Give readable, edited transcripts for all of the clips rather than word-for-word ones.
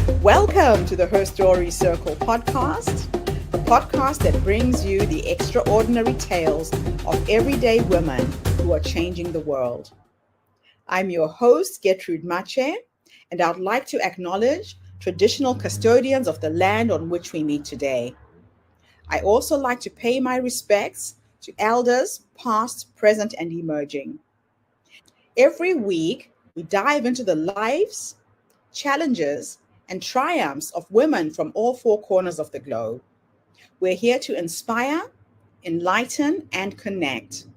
Welcome to the Her Story Circle podcast, the podcast that brings you the extraordinary tales of everyday women who are changing the world. I'm your host, Gertrude Mache, and I'd like to acknowledge traditional custodians of the land on which we meet today. I also like to pay my respects to elders, past, present, and emerging. Every week, we dive into the lives, challenges, and triumphs of women from all four corners of the globe. We're here to inspire, enlighten, and connect,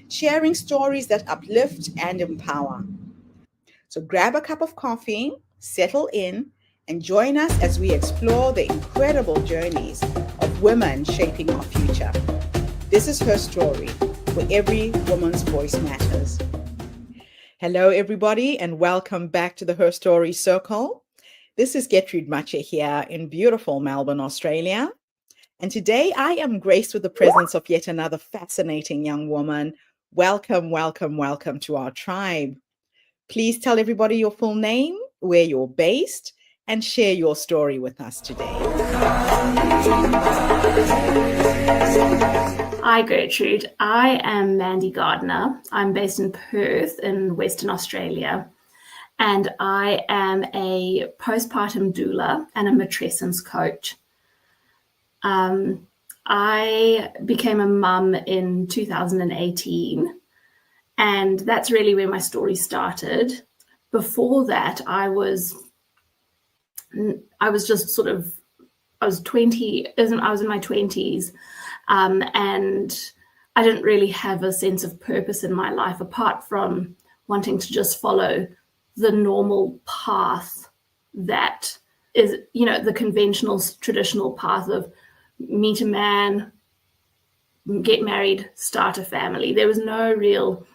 sharing stories that uplift and empower. So grab a cup of coffee, settle in, and join us as we explore the incredible journeys of women shaping our future. This is Her Story, where every woman's voice matters. Hello, everybody, and welcome back to the Her Story Circle. This is Gertrude Mache here in beautiful Melbourne, Australia. And today I am graced with the presence of yet another fascinating young woman. Welcome, welcome, welcome to our tribe. Please tell everybody your full name, where you're based, and share your story with us today. Hi Gertrude, I am Mandy Gardiner. I'm based in Perth in Western Australia, and I am a postpartum doula and a matrescence coach. I became a mum in 2018, and that's really where my story started. Before that, I was just sort of, I was in my 20s. And I didn't really have a sense of purpose in my life apart from wanting to just follow the normal path that is, the conventional, traditional path of meet a man, get married, start a family. There was no real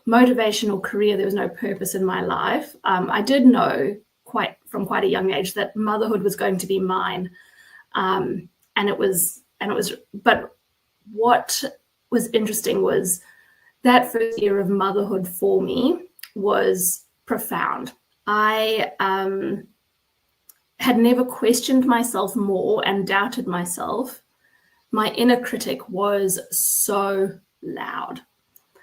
motivation or career. There was no purpose in my life. I did know from quite a young age that motherhood was going to be mine. But what was interesting was that first year of motherhood for me was profound. I had never questioned myself more and doubted myself. My inner critic was so loud,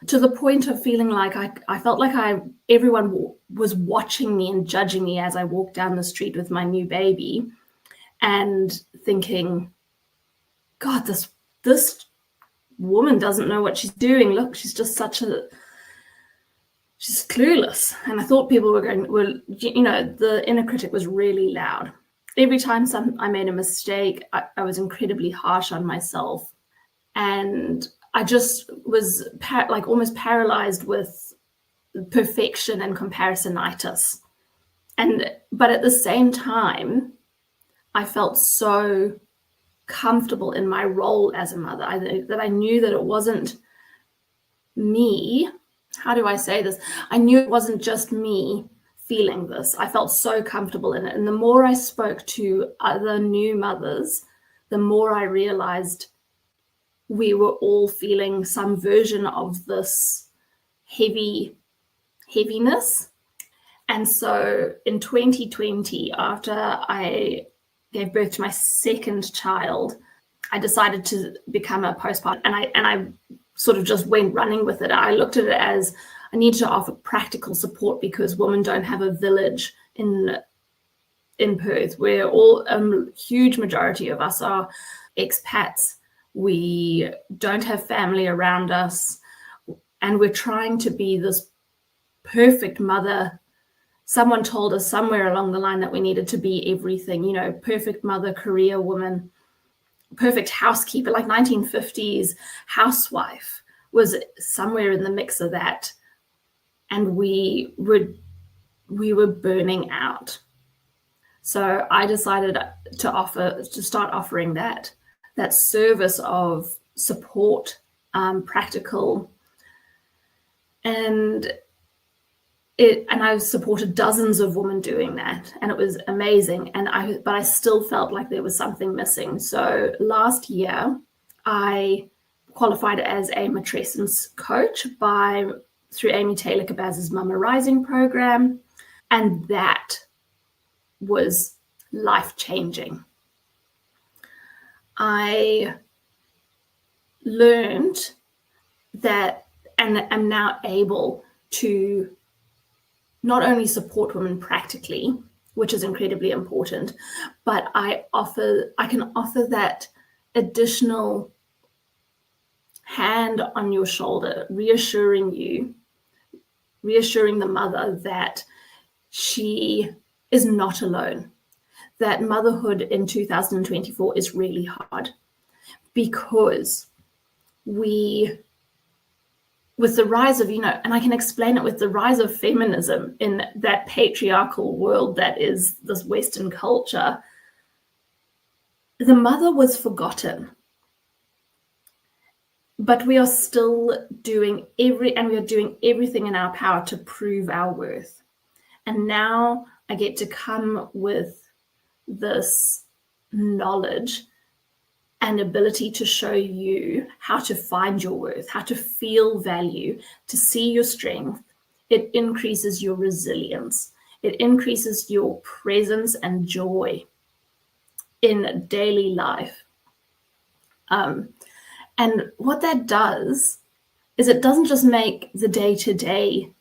to the point of feeling like I felt like everyone was watching me and judging me as I walked down the street with my new baby, and thinking, God, this woman doesn't know what she's doing. Look, she's just she's clueless. And I thought people the inner critic was really loud. Every time I made a mistake, I was incredibly harsh on myself. And I just was almost paralyzed with perfection and comparisonitis. But at the same time, I felt so comfortable in my role as a mother, that I knew that it wasn't me. How do I say this? I knew it wasn't just me feeling this. I felt so comfortable in it. And the more I spoke to other new mothers, the more I realized we were all feeling some version of this heaviness. And so in 2020, after I gave birth to my second child, I decided to become a postpartum, and I sort of just went running with it. I looked at it as I need to offer practical support because women don't have a village in Perth. We're all, a huge majority of us are expats. We don't have family around us, and we're trying to be this perfect mother. Someone told us somewhere along the line that we needed to be everything, perfect mother, career woman, perfect housekeeper, like 1950s housewife was somewhere in the mix of that. And we were burning out. So I decided to start offering that service of support, practical, and I supported dozens of women doing that, and it was amazing. But I still felt like there was something missing. So last year, I qualified as a matrescence coach through Amy Taylor Kabaz's Mama Rising program, and that was life-changing. I learned that, and am now able to not only support women practically, which is incredibly important, but I can offer that additional hand on your shoulder, reassuring the mother that she is not alone, that motherhood in 2024 is really hard, because with the rise of, and I can explain it with the rise of feminism in that patriarchal world that is this Western culture, the mother was forgotten. But we are still doing everything in our power to prove our worth. And now I get to come with this knowledge and ability to show you how to find your worth, how to feel value, to see your strength. It increases your resilience. It increases your presence and joy in daily life. And what that does is it doesn't just make the day-to-day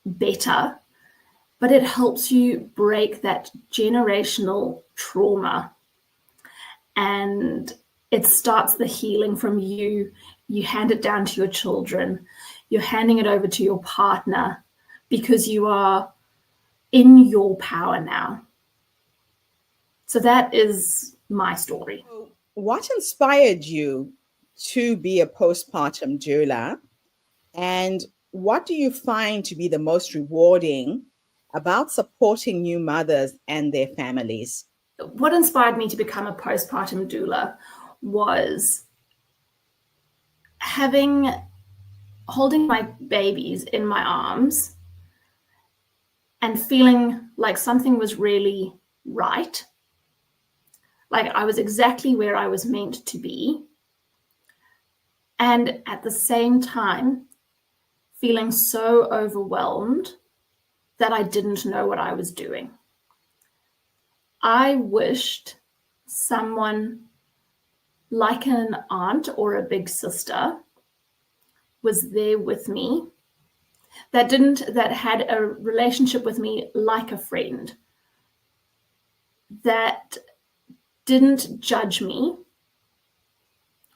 better, but it helps you break that generational trauma. And it starts the healing from you. You hand it down to your children. You're handing it over to your partner, because you are in your power now. So that is my story. What inspired you to be a postpartum doula? And what do you find to be the most rewarding about supporting new mothers and their families? What inspired me to become a postpartum doula was holding my babies in my arms and feeling like something was really right. Like I was exactly where I was meant to be. And at the same time, feeling so overwhelmed that I didn't know what I was doing. I wished someone like an aunt or a big sister was there with me, that had a relationship with me like a friend, that didn't judge me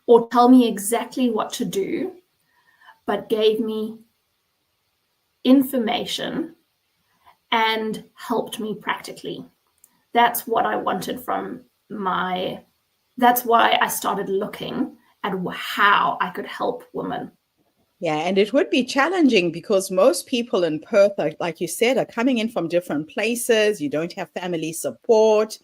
or tell me exactly what to do, but gave me information and helped me practically. That's what I wanted that's why I started looking at how I could help women. Yeah, and it would be challenging because most people in Perth, like you said, are coming in from different places. You don't have family support.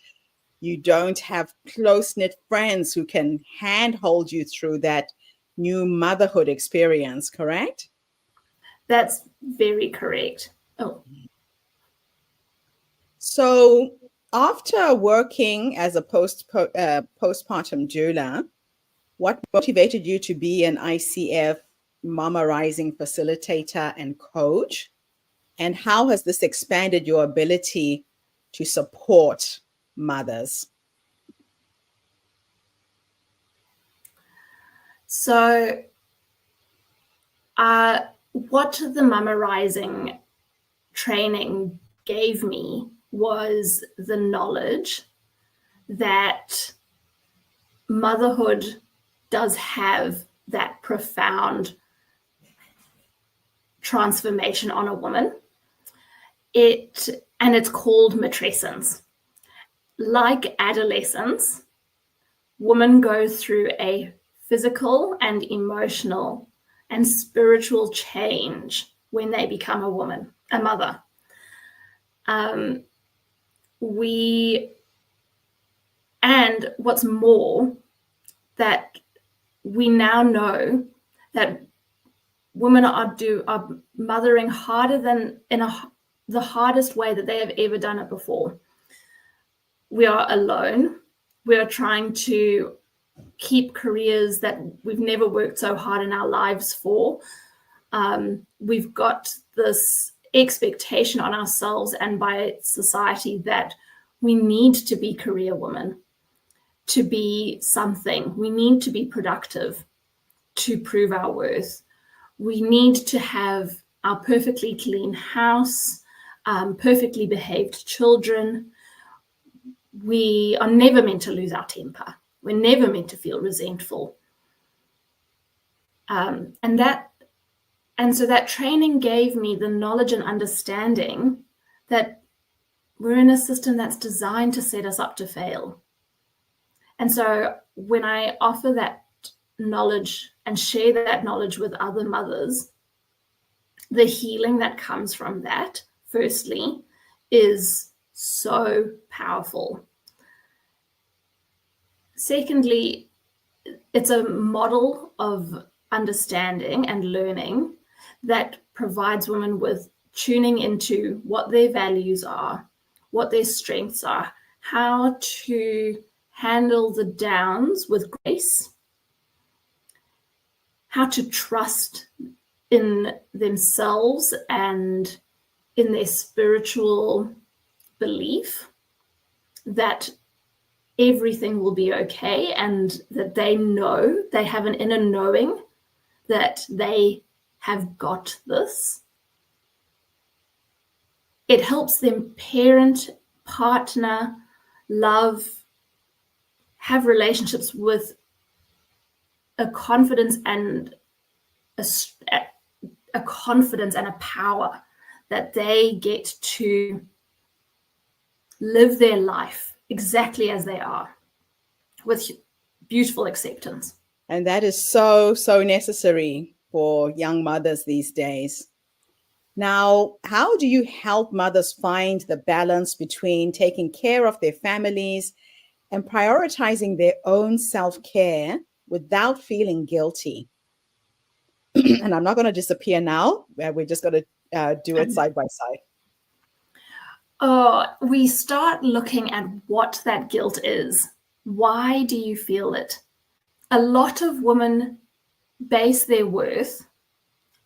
You don't have close-knit friends who can handhold you through that new motherhood experience, correct? That's very correct. Oh. So after working as a postpartum doula, what motivated you to be an ICF Mama Rising facilitator and coach? And how has this expanded your ability to support mothers? So what the Mama Rising training gave me was the knowledge that motherhood does have that profound transformation on a woman. It's called matrescence. Like adolescence, women go through a physical and emotional and spiritual change when they become a mother. And what's more, that we now know that women are mothering harder than the hardest way that they have ever done it before. We are alone. We are trying to keep careers that we've never worked so hard in our lives for. We've got this expectation on ourselves and by society that We need to be career women to be something. We need to be productive to prove our worth. We need to have our perfectly clean house, perfectly behaved children. We are never meant to lose our temper. We're never meant to feel resentful. And so that training gave me the knowledge and understanding that we're in a system that's designed to set us up to fail. And so when I offer that knowledge and share that knowledge with other mothers, the healing that comes from that, firstly, is so powerful. Secondly, it's a model of understanding and learning that provides women with tuning into what their values are, what their strengths are, how to handle the downs with grace, how to trust in themselves and in their spiritual belief that everything will be okay, and that they know, they have an inner knowing that they have got this. It helps them parent, partner, love, have relationships with a confidence and a confidence and a power that they get to live their life exactly as they are, with beautiful acceptance. And that is so, so necessary for young mothers these days. Now, how do you help mothers find the balance between taking care of their families and prioritizing their own self-care without feeling guilty? And I'm not going to disappear now. We're just going to do it side by side. We start looking at what that guilt is. Why do you feel it? A lot of women base their worth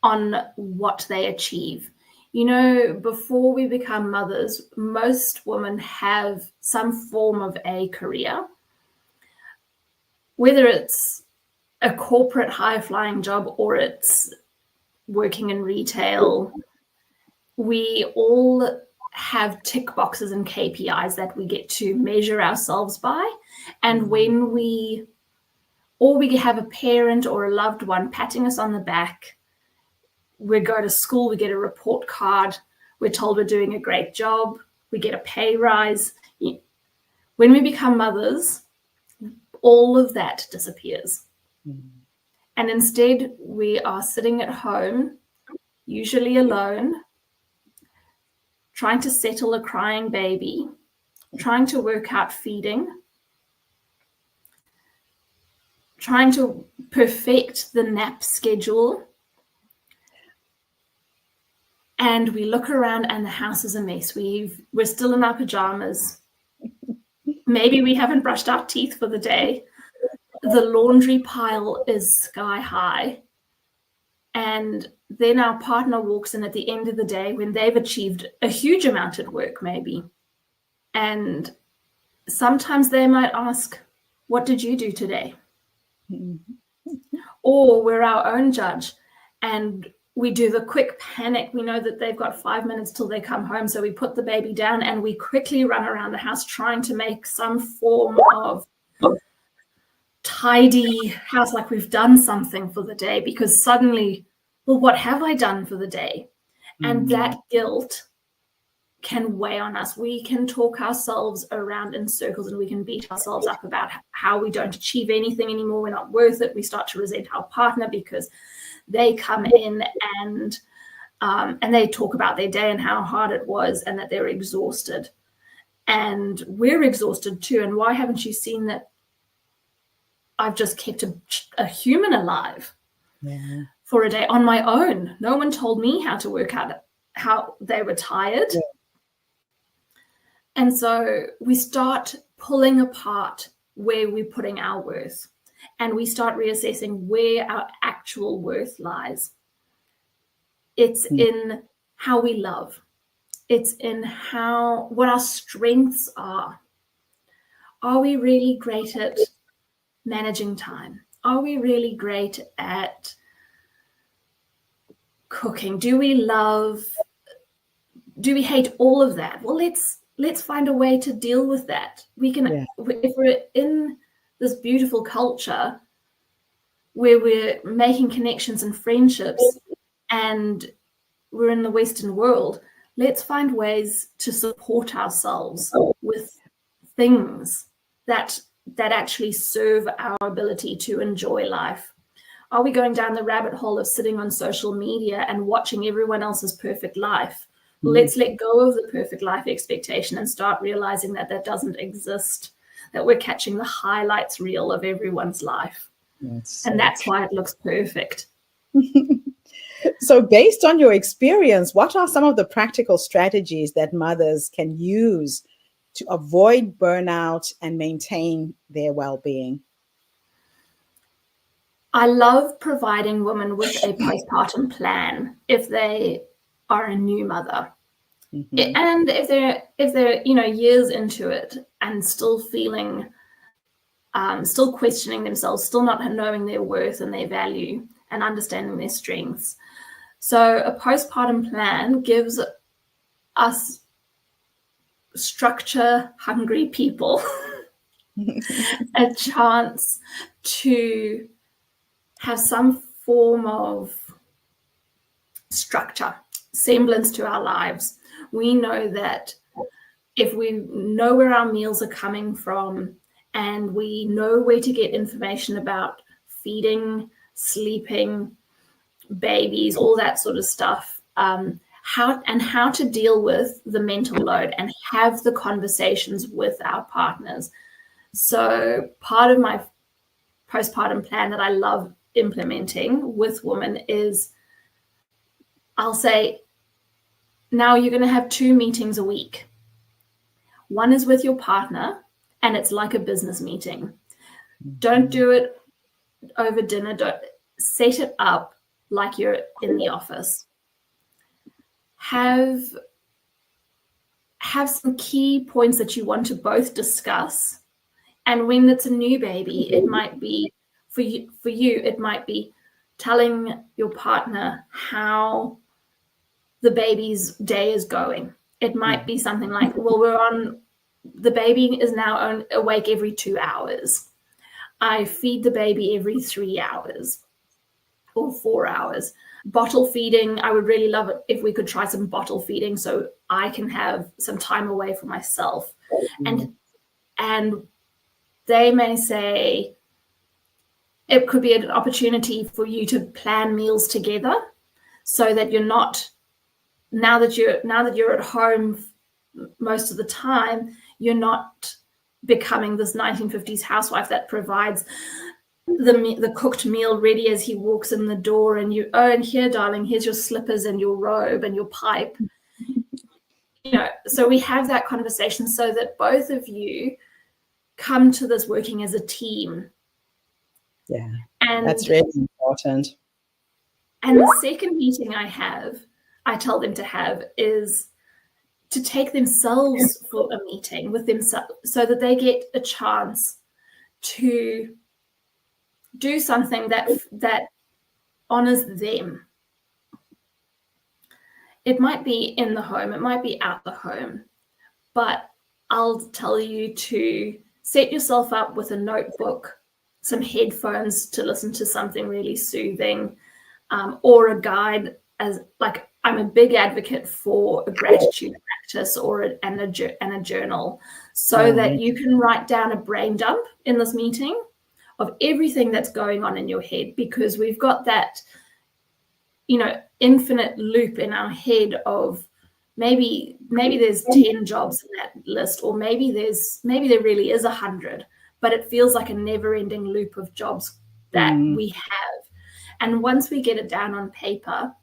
on what they achieve. You know, before we become mothers, most women have some form of a career, whether it's a corporate high-flying job or it's working in retail. We all have tick boxes and KPIs that we get to measure ourselves by. And when we have a parent or a loved one patting us on the back, we go to school, we get a report card, we're told we're doing a great job, we get a pay rise. When we become mothers, all of that disappears. And instead, we are sitting at home, usually alone, trying to settle a crying baby, trying to work out feeding, trying to perfect the nap schedule. And we look around and the house is a mess. We're still in our pajamas. Maybe we haven't brushed our teeth for the day. The laundry pile is sky high. And then our partner walks in at the end of the day when they've achieved a huge amount at work, maybe. And sometimes they might ask, what did you do today? Or we're our own judge and we do the quick panic. We know that they've got 5 minutes till they come home. So we put the baby down and we quickly run around the house trying to make some form of tidy house, like we've done something for the day, because suddenly, well, what have I done for the day? And that guilt can weigh on us. We can talk ourselves around in circles and we can beat ourselves up about how we don't achieve anything anymore. We're not worth it. We start to resent our partner because they come in and they talk about their day and how hard it was and that they're exhausted. And we're exhausted too. And why haven't you seen that I've just kept a human alive for a day on my own? No one told me how to work out how they were tired. Yeah. And so we start pulling apart where we're putting our worth, and we start reassessing where our actual worth lies. It's in how we love. It's in what our strengths are. Are we really great at managing time? Are we really great at cooking? Do we hate all of that? Well, let's find a way to deal with that. We can, if we're in this beautiful culture where we're making connections and friendships and we're in the Western world, let's find ways to support ourselves with things that actually serve our ability to enjoy life. Are we going down the rabbit hole of sitting on social media and watching everyone else's perfect life? Let's let go of the perfect life expectation and start realizing that doesn't exist, that we're catching the highlights reel of everyone's life. That's why it looks perfect. So based on your experience, what are some of the practical strategies that mothers can use to avoid burnout and maintain their well-being? I love providing women with a postpartum plan if they are a new mother. And if they're years into it and still feeling, still questioning themselves, still not knowing their worth and their value and understanding their strengths. So a postpartum plan gives us structure-hungry people a chance to have some form of structure, semblance to our lives. We know that if we know where our meals are coming from and we know where to get information about feeding, sleeping, babies, all that sort of stuff, how to deal with the mental load and have the conversations with our partners. So part of my postpartum plan that I love implementing with women is, I'll say, now you're going to have 2 meetings a week. One is with your partner, and it's like a business meeting. Don't do it over dinner. Don't set it up like you're in the office. Have some key points that you want to both discuss. And when it's a new baby, it might be for you, it might be telling your partner how the baby's day is going. It might be something like, well, the baby is now awake every 2 hours. I feed the baby every 3 hours or 4 hours. Bottle feeding, I would really love it if we could try some bottle feeding so I can have some time away for myself. And they may say it could be an opportunity for you to plan meals together so that you're not, now that you're at home most of the time, you're not becoming this 1950s housewife that provides the cooked meal ready as he walks in the door, and and here, darling, here's your slippers and your robe and your pipe. So we have that conversation so that both of you come to this working as a team. Yeah, and that's really important. And the second meeting I tell them to have is to take themselves for a meeting with themselves so that they get a chance to do something that honors them. It might be in the home, it might be out the home, but I'll tell you to set yourself up with a notebook, some headphones to listen to something really soothing, or a guide. I'm a big advocate for a gratitude practice and a journal, so that you can write down a brain dump in this meeting of everything that's going on in your head, because we've got that, infinite loop in our head of maybe there's 10 jobs in that list, or maybe there really is 100, but it feels like a never-ending loop of jobs that we have. And once we get it down on paper,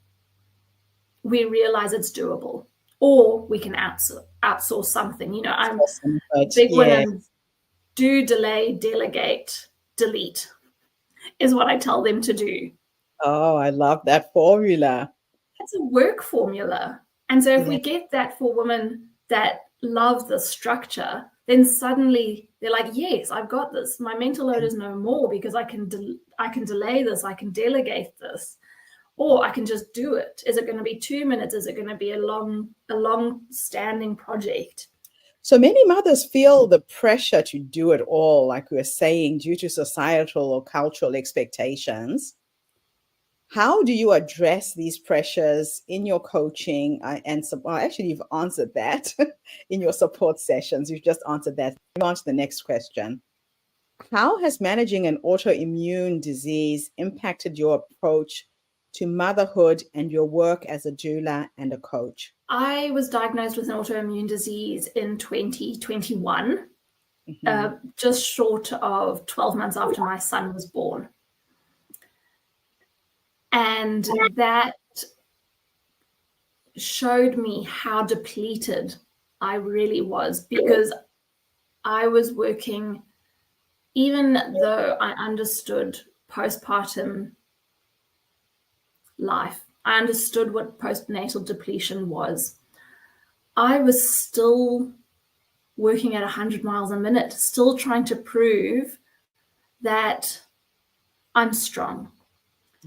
we realize it's doable, or we can outsource something. I'm big women do delay, delegate, delete is what I tell them to do. Oh, I love that formula. It's a work formula. And so if we get that for women that love the structure, then suddenly they're like, yes, I've got this. My mental load is no more because I can delay this. I can delegate this, or I can just do it. Is it going to be 2 minutes? Is it going to be a long standing project? So many mothers feel the pressure to do it all, like we were saying, due to societal or cultural expectations. How do you address these pressures in your coaching? Actually, you've answered that in your support sessions. You've just answered that. Move on to the next question. How has managing an autoimmune disease impacted your approach to motherhood and your work as a doula and a coach? I was diagnosed with an autoimmune disease in 2021, just short of 12 months after my son was born. And that showed me how depleted I really was, because I was working, even though I understood postpartum life, I understood what postnatal depletion was, I was still working at 100 miles a minute, still trying to prove that I'm strong.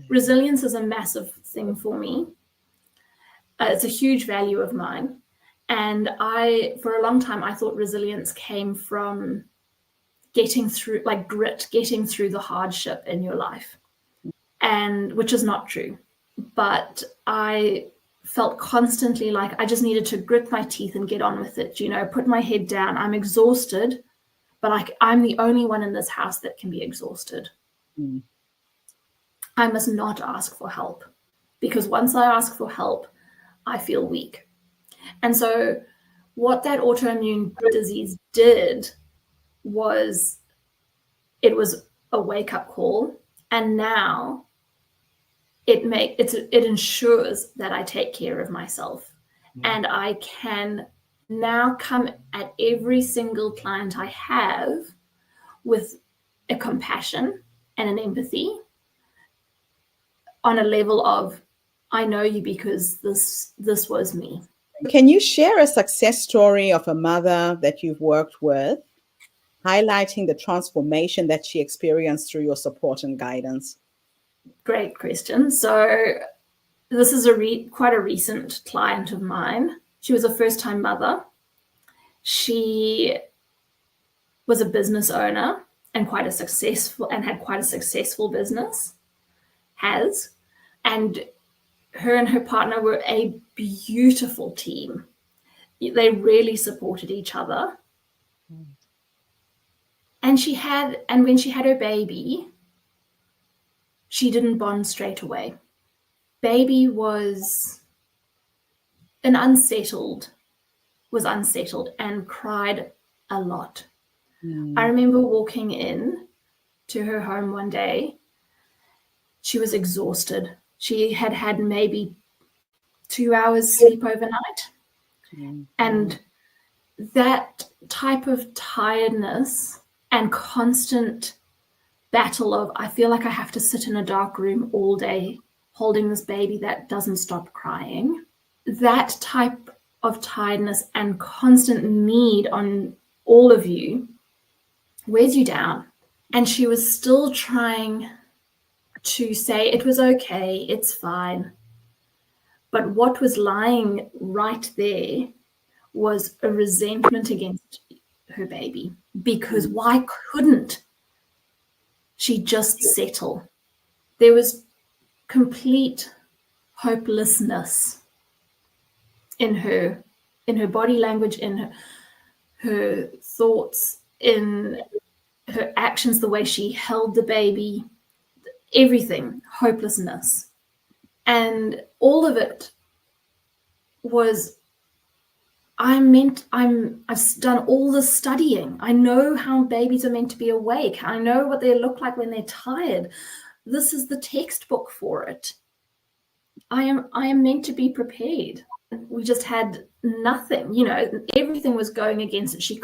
Resilience is a massive thing for me. It's a huge value of mine. And for a long time, I thought resilience came from getting through, like grit, getting through the hardship in your life, and which is not true. But I felt constantly like I just needed to grit my teeth and get on with it, put my head down. I'm exhausted, but I'm the only one in this house that can be exhausted. I must not ask for help, because once I ask for help, I feel weak. And so what that autoimmune disease did was, it was a wake-up call, and now it ensures that I take care of myself. And I can now come at every single client I have with a compassion and an empathy on a level of, I know you because this was me. Can you share a success story of a mother that you've worked with, highlighting the transformation that she experienced through your support and guidance? Great question. So this is quite a recent client of mine. She was a first-time mother. She was a business owner and had quite a successful business. And her and her partner were a beautiful team. They really supported each other. And when she had her baby, she didn't bond straight away. Baby was unsettled and cried a lot. I remember walking in to her home one day. She was exhausted. She had maybe 2 hours sleep overnight. And that type of tiredness and constant battle of, I feel like I have to sit in a dark room all day holding this baby that doesn't stop crying, that type of tiredness and constant need on all of you wears you down. And she was still trying to say it was okay, it's fine. But what was lying right there was a resentment against her baby, because why couldn't she just settle? There was complete hopelessness in her body language, in her thoughts, in her actions, the way she held the baby, everything, hopelessness. And all of it was, I've done all the studying. I know how babies are meant to be awake. I know what they look like when they're tired. This is the textbook for it. I am meant to be prepared. We just had nothing, everything was going against it. She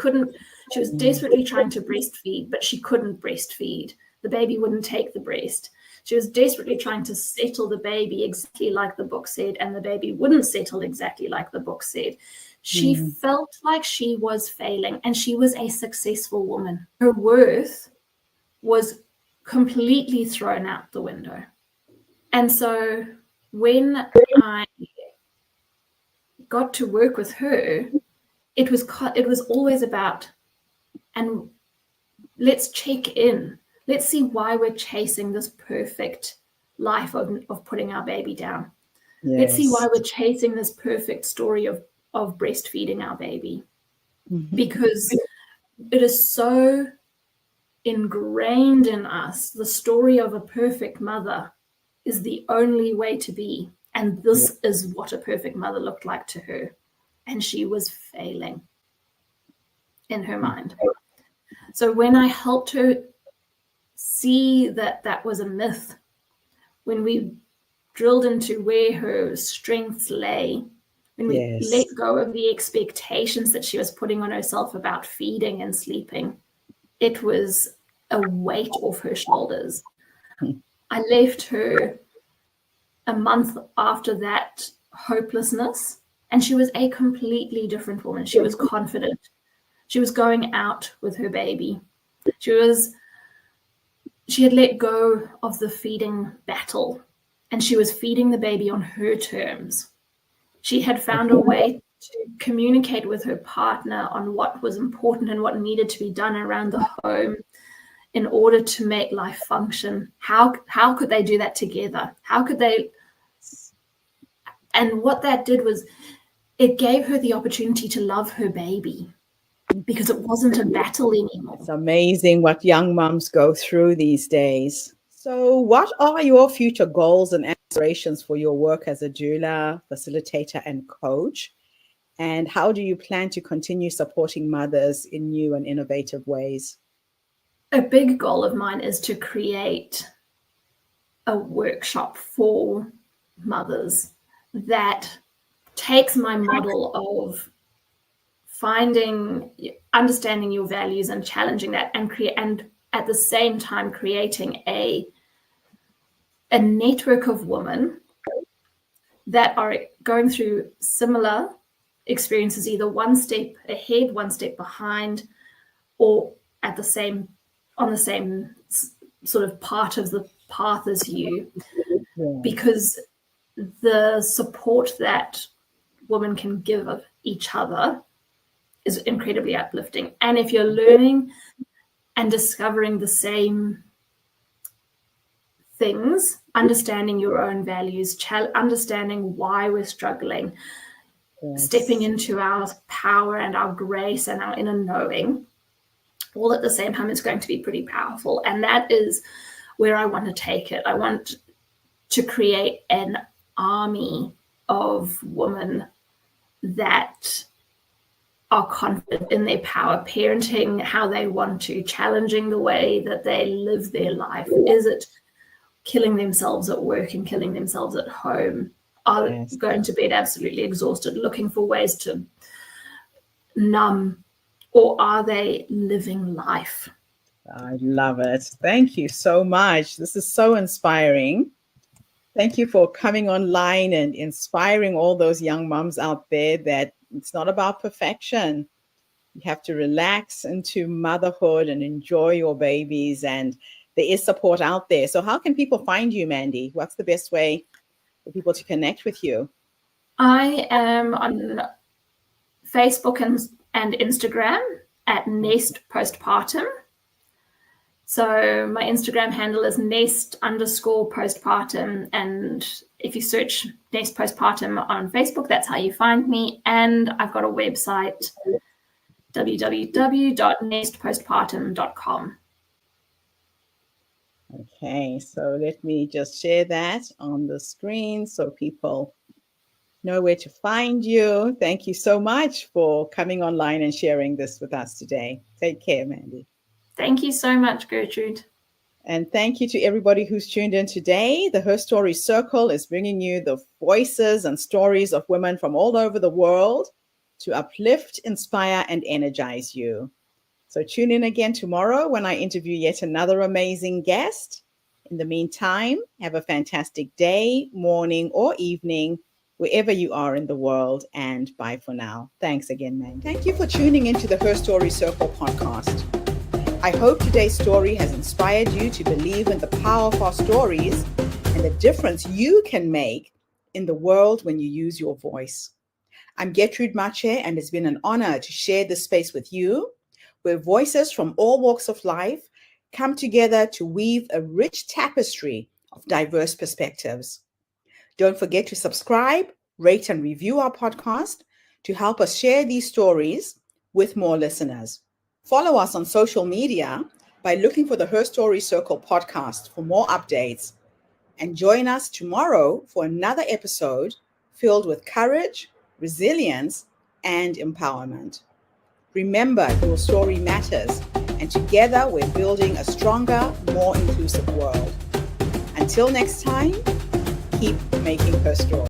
was desperately trying to breastfeed, but she couldn't breastfeed. The baby wouldn't take the breast. She was desperately trying to settle the baby exactly like the book said, and the baby wouldn't settle exactly like the book said. She felt like she was failing, and she was a successful woman. Her worth was completely thrown out the window. And so when I got to work with her, it was always about, and let's check in. Let's see why we're chasing this perfect life of putting our baby down. Yes. Let's see why we're chasing this perfect story of breastfeeding our baby. Because it is so ingrained in us. The story of a perfect mother is the only way to be. And this is what a perfect mother looked like to her. And she was failing in her mind. So when I helped her see that that was a myth, when we drilled into where her strengths lay, when we let go of the expectations that she was putting on herself about feeding and sleeping, it was a weight off her shoulders. I left her a month after that hopelessness, and she was a completely different woman. She was confident. She was going out with her baby. She had let go of the feeding battle, and she was feeding the baby on her terms. She had found a way to communicate with her partner on what was important and what needed to be done around the home in order to make life function. How could they do that together? How could they? And what that did was it gave her the opportunity to love her baby, because it wasn't a battle anymore. It's amazing what young moms go through these days. So what are your future goals and aspirations for your work as a doula, facilitator, and coach? And how do you plan to continue supporting mothers in new and innovative ways? A big goal of mine is to create a workshop for mothers that takes my model of understanding your values and challenging that, and at the same time creating a network of women that are going through similar experiences, either one step ahead, one step behind, or on the same sort of part of the path as you. Because the support that women can give of each other is incredibly uplifting. And if you're learning and discovering the same things, understanding your own values, understanding why we're struggling, stepping into our power and our grace and our inner knowing, all at the same time, is going to be pretty powerful. And that is where I want to take it. I want to create an army of women that are confident in their power, parenting how they want to, challenging the way that they live their life. Is it killing themselves at work and killing themselves at home? Are they going to bed absolutely exhausted, looking for ways to numb? Or are they living life? I love it. Thank you so much. This is so inspiring. Thank you for coming online and inspiring all those young moms out there that it's not about perfection. You have to relax into motherhood and enjoy your babies, and there is support out there. So how can people find you, Mandy? What's the best way for people to connect with you? I am on Facebook and Instagram at Nest Postpartum. So my Instagram handle is nest_postpartum. And if you search Nest Postpartum on Facebook, that's how you find me. And I've got a website, www.nestpostpartum.com. Okay, so let me just share that on the screen so people know where to find you. Thank you so much for coming online and sharing this with us today. Take care, Mandy. Thank you so much, Gertrude. And thank you to everybody who's tuned in today. The Her Story Circle is bringing you the voices and stories of women from all over the world to uplift, inspire, and energize you. So tune in again tomorrow when I interview yet another amazing guest. In the meantime, have a fantastic day, morning, or evening, wherever you are in the world, and bye for now. Thanks again, Mandy. Thank you for tuning into the Her Story Circle podcast. I hope today's story has inspired you to believe in the power of our stories and the difference you can make in the world when you use your voice. I'm Gertrude Mache, and it's been an honor to share this space with you, where voices from all walks of life come together to weave a rich tapestry of diverse perspectives. Don't forget to subscribe, rate, and review our podcast to help us share these stories with more listeners. Follow us on social media by looking for the Her Story Circle podcast for more updates. And join us tomorrow for another episode filled with courage, resilience, and empowerment. Remember, your story matters, and together we're building a stronger, more inclusive world. Until next time, keep making her story.